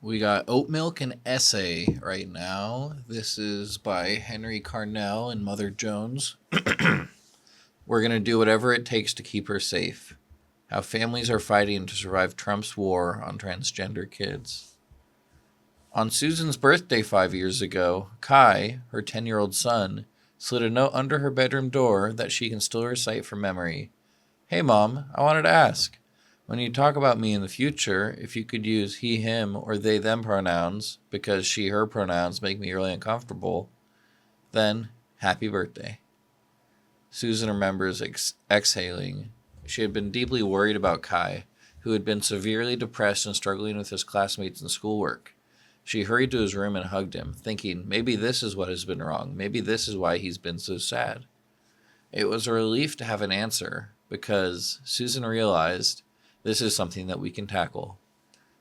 We got Oat Milk and Essay right now. This is by Henry Carnell and Mother Jones. We're going to do whatever it takes to keep her safe. How families are fighting to survive Trump's war on transgender kids. On Susan's birthday 5 years ago, Kai, her 10-year-old son, slid a note under her bedroom door that she can still recite from memory. Hey, Mom, I wanted to ask. When you talk about me in the future, if you could use he, him, or they, them pronouns, because she, her pronouns make me really uncomfortable, then happy birthday. Susan remembers exhaling. She had been deeply worried about Kai, who had been severely depressed and struggling with his classmates and schoolwork. She hurried to his room and hugged him, thinking, maybe this is what has been wrong. Maybe this is why he's been so sad. It was a relief to have an answer, because Susan realized this is something that we can tackle.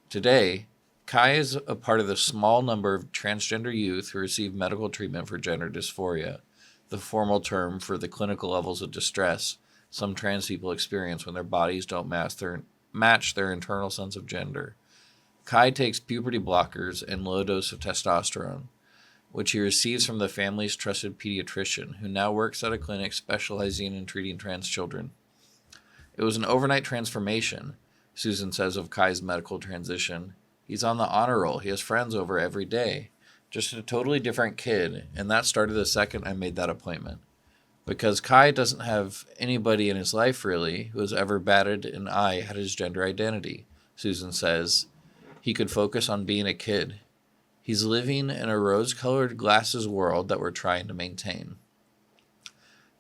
Today, Kai is a part of the small number of transgender youth who receive medical treatment for gender dysphoria, the formal term for the clinical levels of distress some trans people experience when their bodies don't match their internal sense of gender. Kai takes puberty blockers and low dose of testosterone, which he receives from the family's trusted pediatrician, who now works at a clinic specializing in treating trans children. It was an overnight transformation, Susan says of Kai's medical transition. He's on the honor roll. He has friends over every day. Just a totally different kid, and that started the second I made that appointment. Because Kai doesn't have anybody in his life, really, who has ever batted an eye at his gender identity, Susan says. He could focus on being a kid. He's living in a rose-colored glasses world that we're trying to maintain.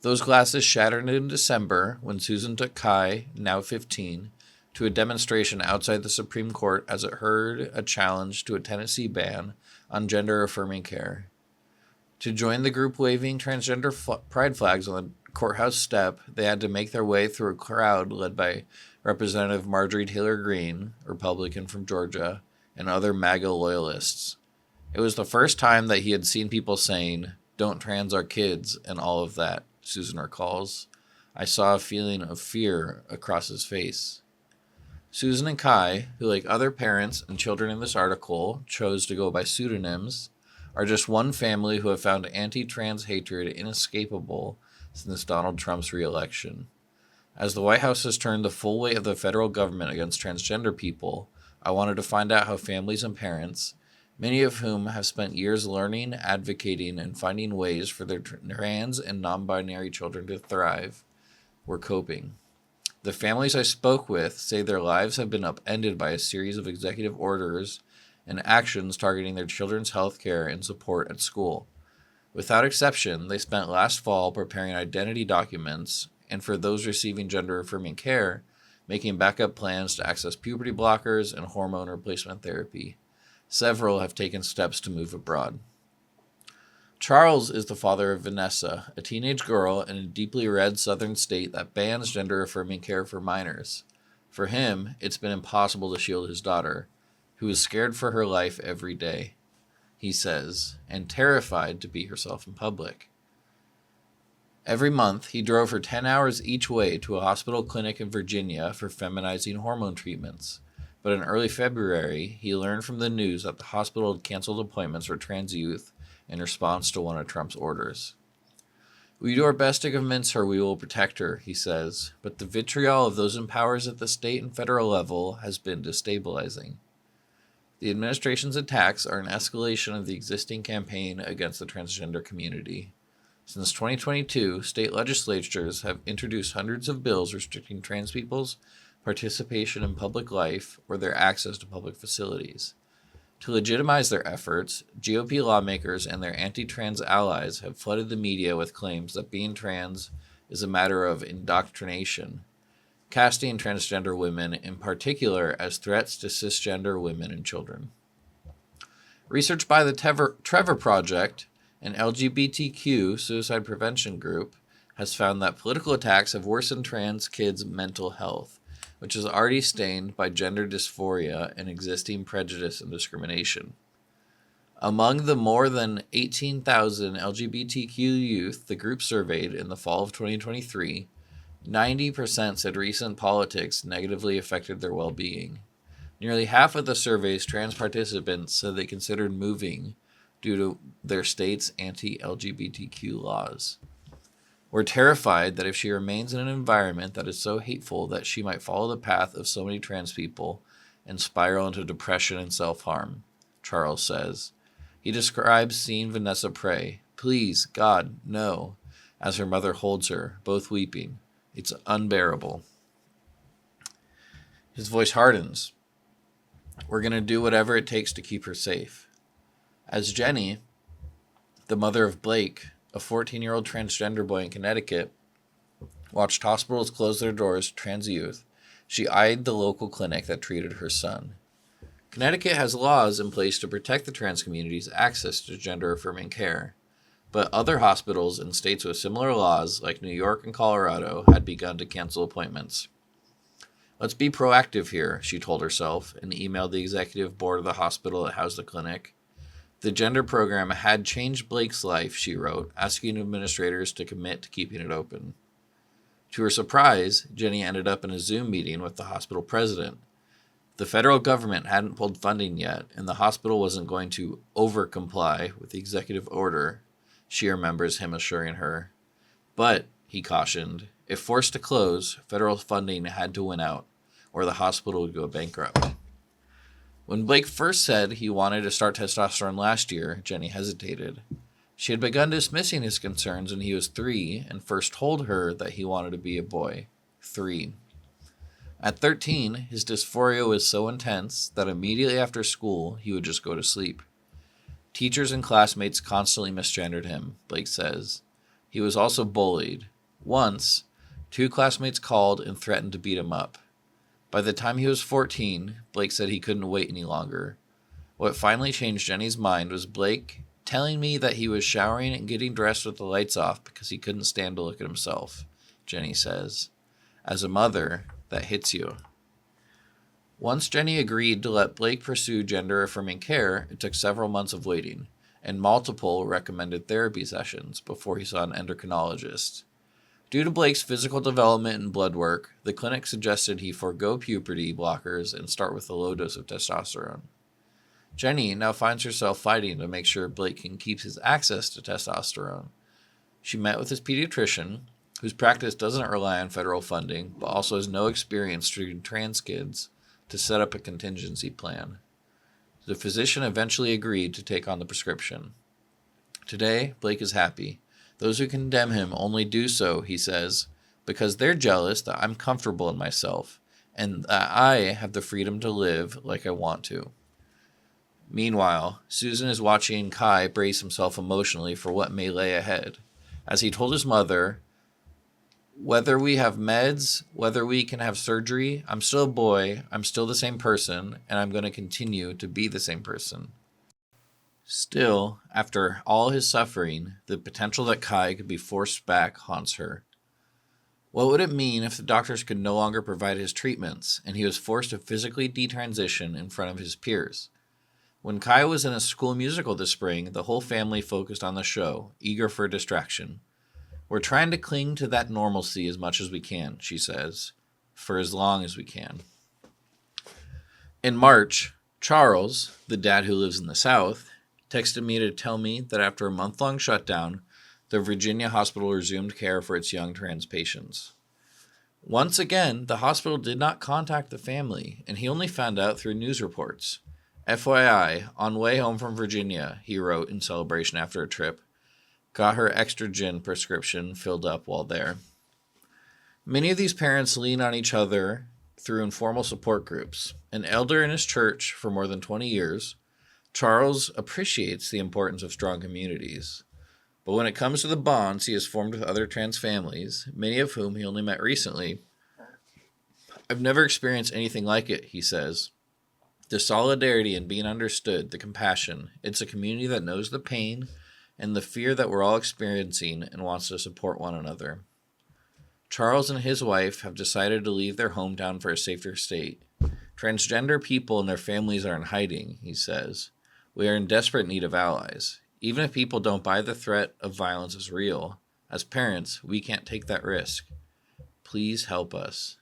Those glasses shattered in December when Susan took Kai, now 15, to a demonstration outside the Supreme Court as it heard a challenge to a Tennessee ban on gender-affirming care. To join the group waving transgender pride flags on the courthouse step, they had to make their way through a crowd led by Representative Marjorie Taylor Greene, Republican from Georgia, and other MAGA loyalists. It was the first time that he had seen people saying, "Don't trans our kids," and all of that, Susan recalls. I saw a feeling of fear across his face. Susan and Kai, who like other parents and children in this article chose to go by pseudonyms, are just one family who have found anti-trans hatred inescapable since Donald Trump's re-election. As the White House has turned the full weight of the federal government against transgender people, I wanted to find out how families and parents, many of whom have spent years learning, advocating, and finding ways for their trans and non-binary children to thrive, were coping. The families I spoke with say their lives have been upended by a series of executive orders and actions targeting their children's health care and support at school. Without exception, they spent last fall preparing identity documents, and for those receiving gender-affirming care, making backup plans to access puberty blockers and hormone replacement therapy. Several have taken steps to move abroad. Charles is the father of Vanessa, a teenage girl in a deeply red southern state that bans gender-affirming care for minors. For him, it's been impossible to shield his daughter, who is scared for her life every day, he says, and terrified to be herself in public. Every month, he drove her 10 hours each way to a hospital clinic in Virginia for feminizing hormone treatments. But in early February, he learned from the news that the hospital had canceled appointments for trans youth in response to one of Trump's orders. We do our best to convince her we will protect her, he says, but the vitriol of those in powers at the state and federal level has been destabilizing. The administration's attacks are an escalation of the existing campaign against the transgender community. Since 2022, state legislatures have introduced hundreds of bills restricting trans people's participation in public life or their access to public facilities. To legitimize their efforts, GOP lawmakers and their anti-trans allies have flooded the media with claims that being trans is a matter of indoctrination, casting transgender women in particular as threats to cisgender women and children. Research by the Trevor Project, an LGBTQ suicide prevention group, has found that political attacks have worsened trans kids' mental health, which is already stained by gender dysphoria and existing prejudice and discrimination. Among the more than 18,000 LGBTQ youth the group surveyed in the fall of 2023, 90% said recent politics negatively affected their well-being. Nearly half of the survey's trans participants said they considered moving due to their state's anti-LGBTQ laws. We're terrified that if she remains in an environment that is so hateful that she might follow the path of so many trans people and spiral into depression and self-harm, Charles says. He describes seeing Vanessa pray, "Please, God, no," as her mother holds her, both weeping. It's unbearable. His voice hardens. We're going to do whatever it takes to keep her safe. As Jenny, the mother of Blake, a 14-year-old transgender boy in Connecticut, watched hospitals close their doors to trans youth, she eyed the local clinic that treated her son. Connecticut has laws in place to protect the trans community's access to gender-affirming care, but other hospitals in states with similar laws, like New York and Colorado, had begun to cancel appointments. Let's be proactive here, she told herself, and emailed the executive board of the hospital that housed the clinic. The gender program had changed Blake's life, she wrote, asking administrators to commit to keeping it open. To her surprise, Jenny ended up in a Zoom meeting with the hospital president. The federal government hadn't pulled funding yet, and the hospital wasn't going to over-comply with the executive order, she remembers him assuring her. But, he cautioned, if forced to close, federal funding had to win out, or the hospital would go bankrupt. When Blake first said he wanted to start testosterone last year, Jenny hesitated. She had begun dismissing his concerns when he was 3 and first told her that he wanted to be a boy. 3. At 13, his dysphoria was so intense that immediately after school, he would just go to sleep. Teachers and classmates constantly misgendered him, Blake says. He was also bullied. Once, 2 classmates called and threatened to beat him up. By the time he was 14, Blake said he couldn't wait any longer. What finally changed Jenny's mind was Blake telling me that he was showering and getting dressed with the lights off because he couldn't stand to look at himself, Jenny says. As a mother, that hits you. Once Jenny agreed to let Blake pursue gender-affirming care, it took several months of waiting, and multiple recommended therapy sessions before he saw an endocrinologist. Due to Blake's physical development and blood work, the clinic suggested he forego puberty blockers and start with a low dose of testosterone. Jenny now finds herself fighting to make sure Blake can keep his access to testosterone. She met with his pediatrician, whose practice doesn't rely on federal funding, but also has no experience treating trans kids, to set up a contingency plan. The physician eventually agreed to take on the prescription. Today, Blake is happy. Those who condemn him only do so, he says, because they're jealous that I'm comfortable in myself and that I have the freedom to live like I want to. Meanwhile, Susan is watching Kai brace himself emotionally for what may lay ahead. As he told his mother, whether we have meds, whether we can have surgery, I'm still a boy, I'm still the same person, and I'm going to continue to be the same person. Still, after all his suffering, the potential that Kai could be forced back haunts her. What would it mean if the doctors could no longer provide his treatments, and he was forced to physically detransition in front of his peers? When Kai was in a school musical this spring, the whole family focused on the show, eager for distraction. We're trying to cling to that normalcy as much as we can, she says, for as long as we can. In March, Charles, the dad who lives in the South, texted me to tell me that after a month-long shutdown, the Virginia hospital resumed care for its young trans patients. Once again, the hospital did not contact the family, and he only found out through news reports. FYI, on way home from Virginia, he wrote in celebration after a trip, got her estrogen prescription filled up while there. Many of these parents lean on each other through informal support groups. An elder in his church for more than 20 years, Charles appreciates the importance of strong communities. But when it comes to the bonds he has formed with other trans families, many of whom he only met recently, I've never experienced anything like it, he says. The solidarity and being understood, the compassion, it's a community that knows the pain and the fear that we're all experiencing and wants to support one another. Charles and his wife have decided to leave their hometown for a safer state. Transgender people and their families are in hiding, he says. We are in desperate need of allies. Even if people don't buy the threat of violence is real, as parents, we can't take that risk. Please help us.